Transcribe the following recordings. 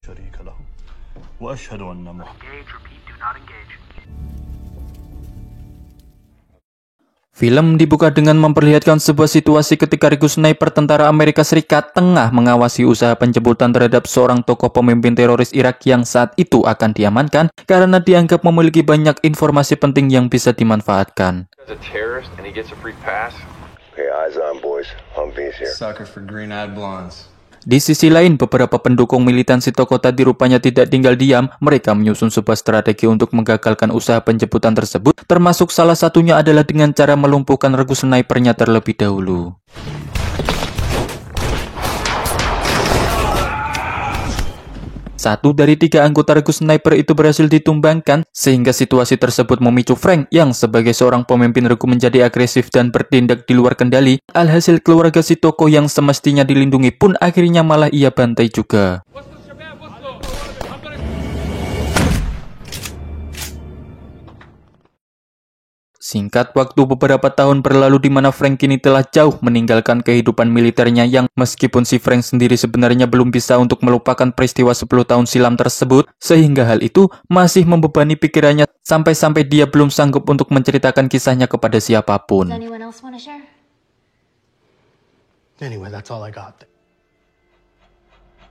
شريك له وأشهد أن Film dibuka dengan memperlihatkan sebuah situasi ketika regu sniper tentara Amerika Serikat tengah mengawasi usaha penjemputan terhadap seorang tokoh pemimpin teroris Irak yang saat itu akan diamankan karena dianggap memiliki banyak informasi penting yang bisa dimanfaatkan. Di sisi lain, beberapa pendukung militansi tokoh tadi rupanya tidak tinggal diam. Mereka menyusun sebuah strategi untuk menggagalkan usaha penjemputan tersebut, termasuk salah satunya adalah dengan cara melumpuhkan regu snipernya terlebih dahulu. Satu dari 3 anggota regu sniper itu berhasil ditumbangkan, sehingga situasi tersebut memicu Frank yang sebagai seorang pemimpin regu menjadi agresif dan bertindak di luar kendali. Alhasil keluarga si tokoh yang semestinya dilindungi pun akhirnya malah ia bantai juga. Singkat waktu beberapa tahun berlalu di mana Frank kini telah jauh meninggalkan kehidupan militernya yang meskipun si Frank sendiri sebenarnya belum bisa untuk melupakan peristiwa 10 tahun silam tersebut, sehingga hal itu masih membebani pikirannya sampai-sampai dia belum sanggup untuk menceritakan kisahnya kepada siapapun.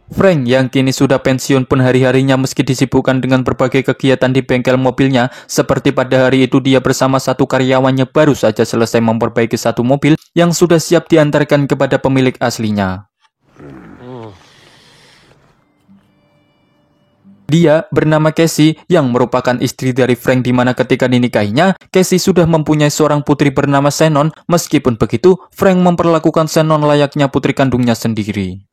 Frank yang kini sudah pensiun pun hari-harinya meski disibukkan dengan berbagai kegiatan di bengkel mobilnya, seperti pada hari itu dia bersama satu karyawannya baru saja selesai memperbaiki satu mobil yang sudah siap diantarkan kepada pemilik aslinya. Dia bernama Casey yang merupakan istri dari Frank, di mana ketika dinikahinya, Casey sudah mempunyai seorang putri bernama Shannon. Meskipun begitu, Frank memperlakukan Shannon layaknya putri kandungnya sendiri.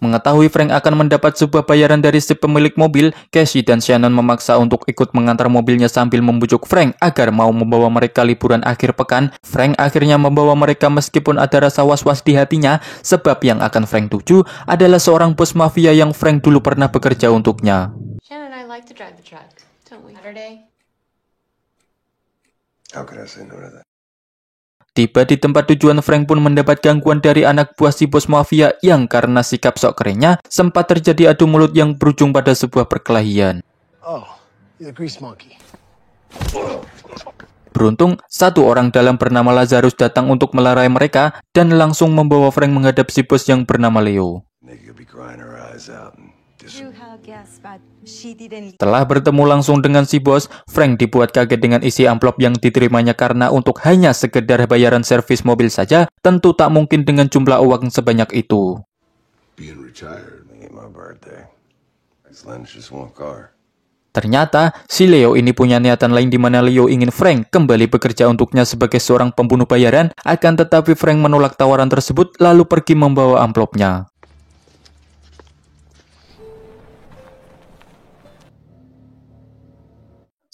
Mengetahui Frank akan mendapat sebuah bayaran dari si pemilik mobil, Casey dan Shannon memaksa untuk ikut mengantar mobilnya sambil membujuk Frank agar mau membawa mereka liburan akhir pekan. Frank akhirnya membawa mereka meskipun ada rasa was-was di hatinya, sebab yang akan Frank tuju adalah seorang bos mafia yang Frank dulu pernah bekerja untuknya. Shannon and I like to drive the truck, don't we? Saturday? How could I say no to that? Tiba di tempat tujuan, Frank pun mendapat gangguan dari anak buah si bos mafia yang karena sikap sok kerennya sempat terjadi adu mulut yang berujung pada sebuah perkelahian. Beruntung, satu orang dalam bernama Lazarus datang untuk melerai mereka dan langsung membawa Frank menghadap si bos yang bernama Leo. Setelah bertemu langsung dengan si bos, Frank dibuat kaget dengan isi amplop yang diterimanya karena untuk hanya sekedar bayaran servis mobil saja, tentu tak mungkin dengan jumlah uang sebanyak itu. Ternyata, si Leo ini punya niatan lain di mana Leo ingin Frank kembali bekerja untuknya sebagai seorang pembunuh bayaran, akan tetapi Frank menolak tawaran tersebut lalu pergi membawa amplopnya.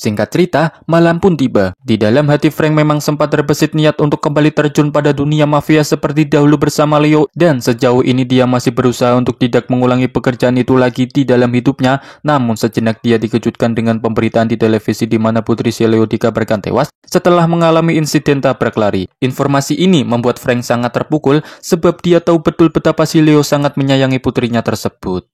Singkat cerita, malam pun tiba. Di dalam hati Frank memang sempat terbesit niat untuk kembali terjun pada dunia mafia seperti dahulu bersama Leo, dan sejauh ini dia masih berusaha untuk tidak mengulangi pekerjaan itu lagi di dalam hidupnya. Namun sejenak dia dikejutkan dengan pemberitaan di televisi di mana putri si Leo dikabarkan tewas setelah mengalami insiden tabrak lari. Informasi ini membuat Frank sangat terpukul sebab dia tahu betul betapa si Leo sangat menyayangi putrinya tersebut.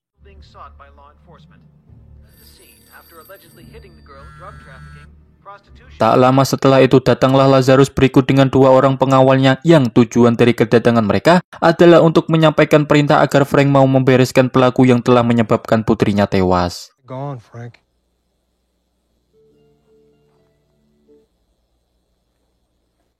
Tak lama setelah itu datanglah Lazarus berikut dengan 2 orang pengawalnya yang tujuan dari kedatangan mereka adalah untuk menyampaikan perintah agar Frank mau membereskan pelaku yang telah menyebabkan putrinya tewas.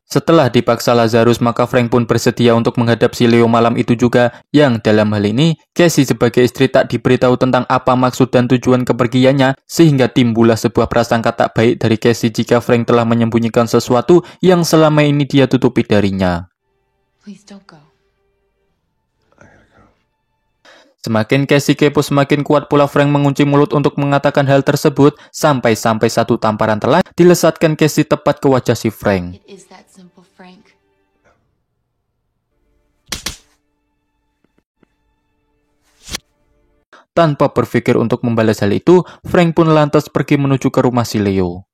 Setelah dipaksa Lazarus, maka Frank pun bersedia untuk menghadap si Leo malam itu juga, yang dalam hal ini, Casey sebagai istri tak diberitahu tentang apa maksud dan tujuan kepergiannya, sehingga timbullah sebuah prasangka tak baik dari Casey jika Frank telah menyembunyikan sesuatu yang selama ini dia tutupi darinya. Semakin Casey kepo, semakin kuat pula Frank mengunci mulut untuk mengatakan hal tersebut, sampai-sampai satu tamparan telah dilesatkan Casey tepat ke wajah si Frank. Tanpa berpikir untuk membalas hal itu, Frank pun lantas pergi menuju ke rumah si Leo.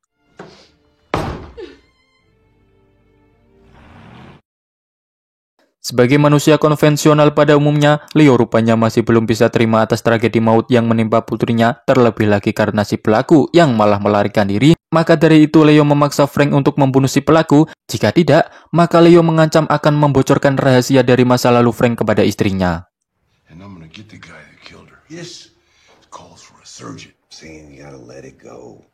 Sebagai manusia konvensional pada umumnya, Leo rupanya masih belum bisa terima atas tragedi maut yang menimpa putrinya, terlebih lagi karena si pelaku yang malah melarikan diri. Maka dari itu Leo memaksa Frank untuk membunuh si pelaku. Jika tidak, maka Leo mengancam akan membocorkan rahasia dari masa lalu Frank kepada istrinya. And I'm gonna get the guy that killed her. This calls for a surgeon. Saying you gotta let it go.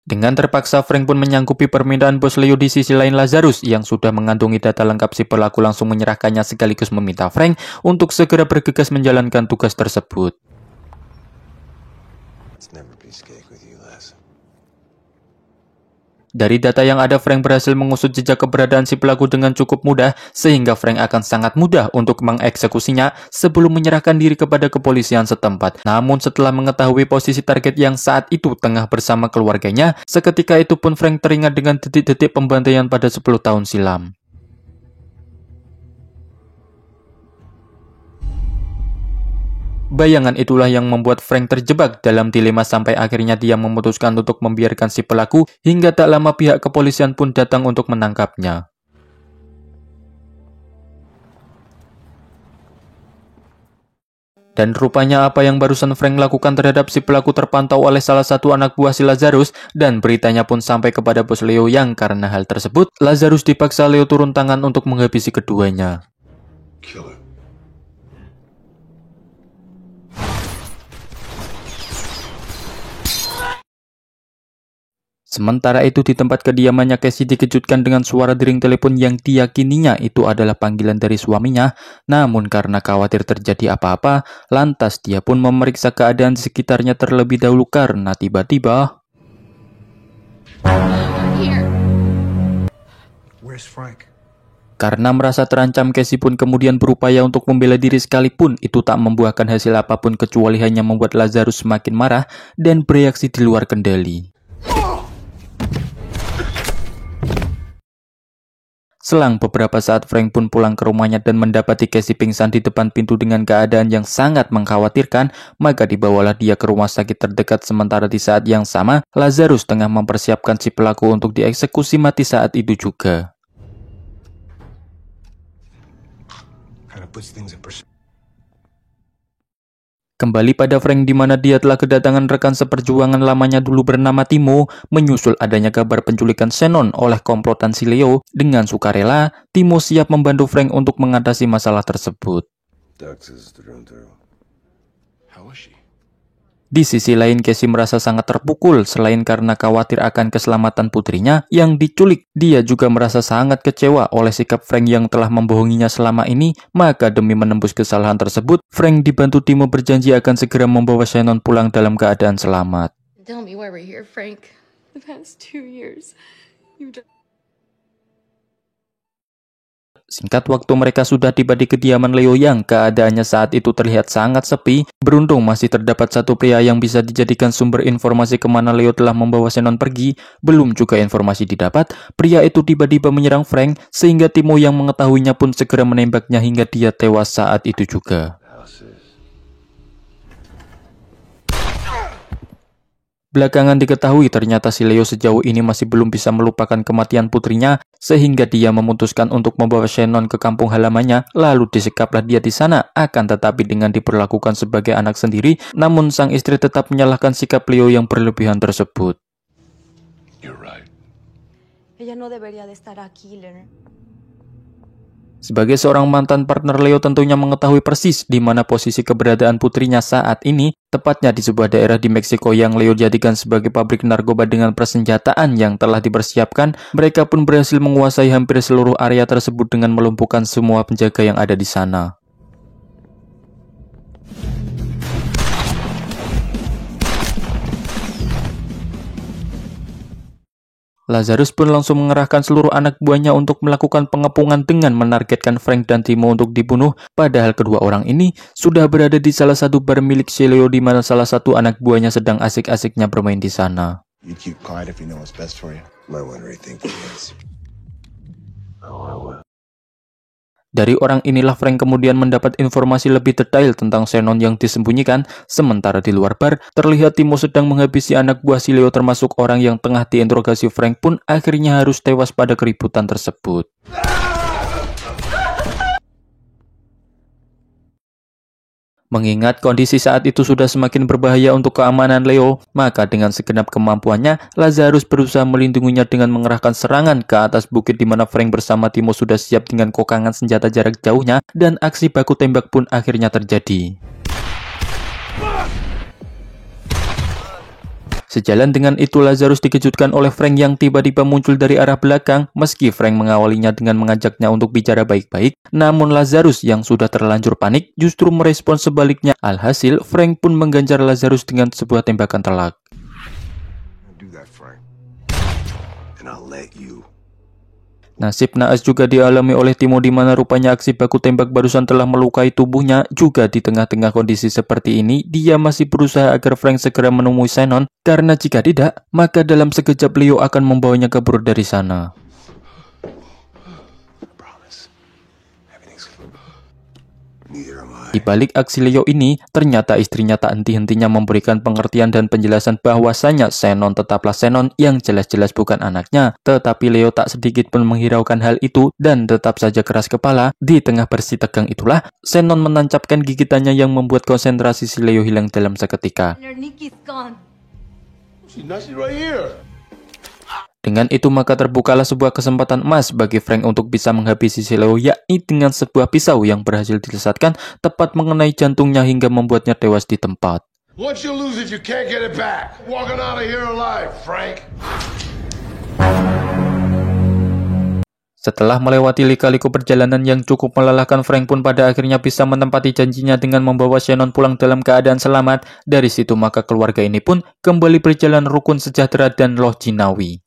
Dengan terpaksa, Frank pun menyanggupi permintaan bos Leo. Di sisi lain, Lazarus yang sudah mengantongi data lengkap si pelaku langsung menyerahkannya sekaligus meminta Frank untuk segera bergegas menjalankan tugas tersebut. Dari data yang ada, Frank berhasil mengusut jejak keberadaan si pelaku dengan cukup mudah, sehingga Frank akan sangat mudah untuk mengeksekusinya sebelum menyerahkan diri kepada kepolisian setempat. Namun setelah mengetahui posisi target yang saat itu tengah bersama keluarganya, seketika itu pun Frank teringat dengan detik-detik pembantaian pada 10 tahun silam. Bayangan itulah yang membuat Frank terjebak dalam dilema sampai akhirnya dia memutuskan untuk membiarkan si pelaku hingga tak lama pihak kepolisian pun datang untuk menangkapnya. Dan rupanya apa yang barusan Frank lakukan terhadap si pelaku terpantau oleh salah satu anak buah si Lazarus, dan beritanya pun sampai kepada bos Leo yang karena hal tersebut, Lazarus dipaksa Leo turun tangan untuk menghabisi keduanya. Sementara itu di tempat kediamannya, Casey dikejutkan dengan suara dering telepon yang diyakininya itu adalah panggilan dari suaminya. Namun karena khawatir terjadi apa-apa, lantas dia pun memeriksa keadaan di sekitarnya terlebih dahulu karena tiba-tiba... Karena merasa terancam, Casey pun kemudian berupaya untuk membela diri sekalipun itu tak membuahkan hasil apapun kecuali hanya membuat Lazarus semakin marah dan bereaksi di luar kendali. Selang beberapa saat, Frank pun pulang ke rumahnya dan mendapati Casey pingsan di depan pintu dengan keadaan yang sangat mengkhawatirkan. Maka dibawalah dia ke rumah sakit terdekat. Sementara di saat yang sama, Lazarus tengah mempersiapkan si pelaku untuk dieksekusi mati saat itu juga. Kembali pada Frank di mana dia telah kedatangan rekan seperjuangan lamanya dulu bernama Timo. Menyusul adanya kabar penculikan Shannon oleh komplotan si Leo, dengan sukarela Timo siap membantu Frank untuk mengatasi masalah tersebut. Di sisi lain, Casey merasa sangat terpukul. Selain karena khawatir akan keselamatan putrinya yang diculik, dia juga merasa sangat kecewa oleh sikap Frank yang telah membohonginya selama ini. Maka demi menembus kesalahan tersebut, Frank dibantu Timo berjanji akan segera membawa Shannon pulang dalam keadaan selamat. Tell me why we're here, Frank. The past 2 years, you've done... Singkat waktu mereka sudah tiba di kediaman Leo yang keadaannya saat itu terlihat sangat sepi. Beruntung masih terdapat satu pria yang bisa dijadikan sumber informasi kemana Leo telah membawa Shannon pergi. Belum juga informasi didapat, pria itu tiba-tiba menyerang Frank sehingga Timo yang mengetahuinya pun segera menembaknya hingga dia tewas saat itu juga. Belakangan diketahui ternyata si Leo sejauh ini masih belum bisa melupakan kematian putrinya, sehingga dia memutuskan untuk membawa Shannon ke kampung halamannya. Lalu disekaplah dia di sana, akan tetapi dengan diperlakukan sebagai anak sendiri. Namun sang istri tetap menyalahkan sikap Leo yang berlebihan tersebut. Ella no debería de estar aquí, Leonard. Sebagai seorang mantan partner, Leo tentunya mengetahui persis di mana posisi keberadaan putrinya saat ini, tepatnya di sebuah daerah di Meksiko yang Leo jadikan sebagai pabrik narkoba dengan persenjataan yang telah dipersiapkan. Mereka pun berhasil menguasai hampir seluruh area tersebut dengan melumpuhkan semua penjaga yang ada di sana. Lazarus pun langsung mengerahkan seluruh anak buahnya untuk melakukan pengepungan dengan menargetkan Frank dan Timo untuk dibunuh. Padahal kedua orang ini sudah berada di salah satu bar milik si Leo di mana salah satu anak buahnya sedang asik-asiknya bermain di sana. Dari orang inilah Frank kemudian mendapat informasi lebih detail tentang Shannon yang disembunyikan. Sementara di luar bar, terlihat Timo sedang menghabisi anak buah si Leo termasuk orang yang tengah diinterogasi. Frank pun akhirnya harus tewas pada keributan tersebut. Mengingat kondisi saat itu sudah semakin berbahaya untuk keamanan Leo, maka dengan segenap kemampuannya, Lazarus berusaha melindunginya dengan mengerahkan serangan ke atas bukit di mana Frank bersama Timo sudah siap dengan kokangan senjata jarak jauhnya, dan aksi baku tembak pun akhirnya terjadi. Sejalan dengan itu, Lazarus dikejutkan oleh Frank yang tiba-tiba muncul dari arah belakang. Meski Frank mengawalinya dengan mengajaknya untuk bicara baik-baik, namun Lazarus yang sudah terlanjur panik justru merespon sebaliknya. Alhasil, Frank pun mengganjar Lazarus dengan sebuah tembakan telak. Do that, Frank. And I'll let you. Nasib naas juga dialami oleh Timo di mana rupanya aksi baku tembak barusan telah melukai tubuhnya. Juga di tengah-tengah kondisi seperti ini, dia masih berusaha agar Frank segera menemui Shannon, karena jika tidak, maka dalam sekejap Leo akan membawanya kabur dari sana. Di balik aksi Leo ini, ternyata istrinya tak henti-hentinya memberikan pengertian dan penjelasan bahwasanya Shannon tetaplah Shannon yang jelas-jelas bukan anaknya. Tetapi Leo tak sedikit pun menghiraukan hal itu dan tetap saja keras kepala. Di tengah bersih tegang itulah, Shannon menancapkan gigitannya yang membuat konsentrasi si Leo hilang dalam seketika. Nikki's gone. She's right here. Dengan itu maka terbukalah sebuah kesempatan emas bagi Frank untuk bisa menghabisi si Leo, yakni dengan sebuah pisau yang berhasil dilesatkan tepat mengenai jantungnya hingga membuatnya tewas di tempat. Once you lose it, you can't get it back. Walking out of here alive, Frank. Setelah melewati lika-liku perjalanan yang cukup melelahkan, Frank pun pada akhirnya bisa menempati janjinya dengan membawa Shannon pulang dalam keadaan selamat. Dari situ maka keluarga ini pun kembali berjalan rukun, sejahtera, dan loh jinawi.